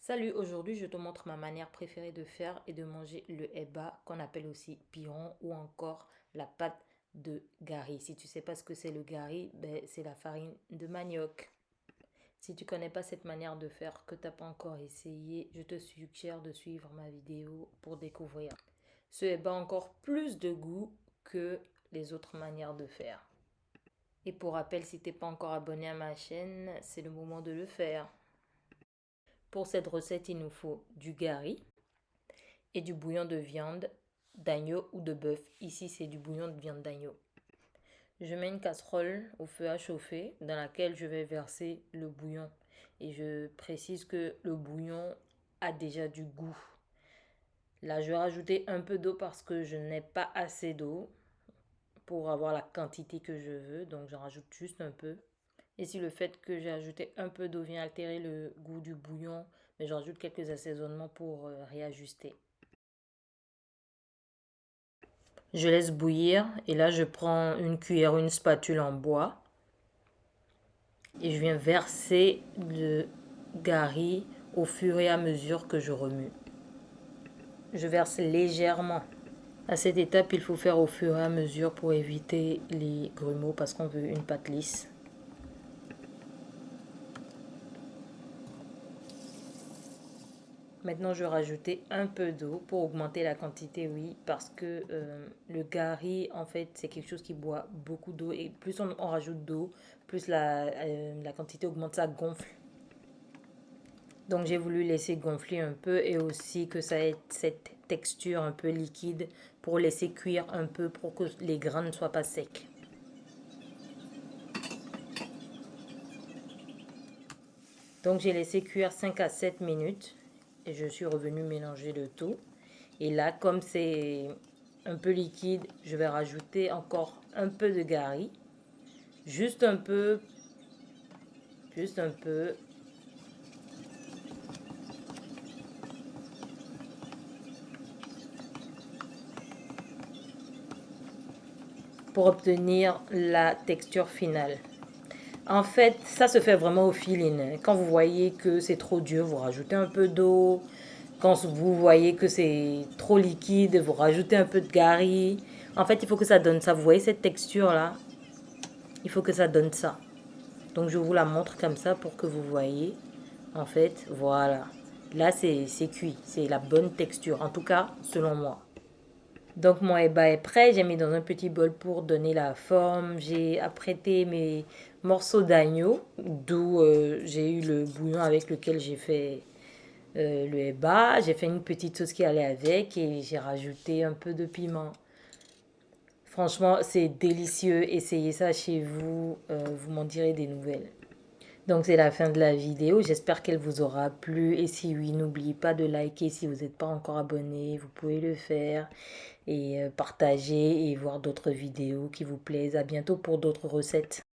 Salut, aujourd'hui je te montre ma manière préférée de faire et de manger le eba qu'on appelle aussi piron ou encore la pâte de gari. Si tu sais pas ce que c'est le gari, ben, c'est la farine de manioc. Si tu connais pas cette manière de faire, que t'as pas encore essayé, je te suggère de suivre ma vidéo pour découvrir. Ce eba a encore plus de goût que les autres manières de faire. Et pour rappel, si t'es pas encore abonné à ma chaîne, c'est le moment de le faire. Pour cette recette, il nous faut du gari et du bouillon de viande d'agneau ou de bœuf. Ici, c'est du bouillon de viande d'agneau. Je mets une casserole au feu à chauffer dans laquelle je vais verser le bouillon. Et je précise que le bouillon a déjà du goût. Là, je vais rajouter un peu d'eau parce que je n'ai pas assez d'eau pour avoir la quantité que je veux. Donc, j'en rajoute juste un peu. Et si le fait que j'ai ajouté un peu d'eau vient altérer le goût du bouillon, mais j'en rajoute quelques assaisonnements pour réajuster. Je laisse bouillir et là je prends une cuillère ou une spatule en bois et je viens verser le gari au fur et à mesure que je remue. Je verse légèrement. À cette étape, il faut faire au fur et à mesure pour éviter les grumeaux parce qu'on veut une pâte lisse. Maintenant, je vais rajouter un peu d'eau pour augmenter la quantité, oui, parce que le gari, en fait, c'est quelque chose qui boit beaucoup d'eau. Et plus on rajoute d'eau, plus la quantité augmente, ça gonfle. Donc, j'ai voulu laisser gonfler un peu et aussi que ça ait cette texture un peu liquide pour laisser cuire un peu pour que les grains ne soient pas secs. Donc, j'ai laissé cuire 5 à 7 minutes et je suis revenue mélanger le tout. Et là, comme c'est un peu liquide, je vais rajouter encore un peu de gari. Juste un peu. Juste un peu. Pour obtenir la texture finale. En fait, ça se fait vraiment au feeling. Quand vous voyez que c'est trop dur, vous rajoutez un peu d'eau. Quand vous voyez que c'est trop liquide, vous rajoutez un peu de gari. En fait, il faut que ça donne ça. Vous voyez cette texture-là? Il faut que ça donne ça. Donc je vous la montre comme ça pour que vous voyez. En fait, voilà. Là, c'est cuit. C'est la bonne texture. En tout cas, selon moi. Donc mon eba est prêt. J'ai mis dans un petit bol pour donner la forme. J'ai apprêté mes morceaux d'agneau, d'où j'ai eu le bouillon avec lequel j'ai fait le eba. J'ai fait une petite sauce qui allait avec et j'ai rajouté un peu de piment. Franchement, c'est délicieux. Essayez ça chez vous. Vous m'en direz des nouvelles. Donc c'est la fin de la vidéo, j'espère qu'elle vous aura plu et si oui, n'oubliez pas de liker si vous n'êtes pas encore abonné, vous pouvez le faire et partager et voir d'autres vidéos qui vous plaisent. À bientôt pour d'autres recettes.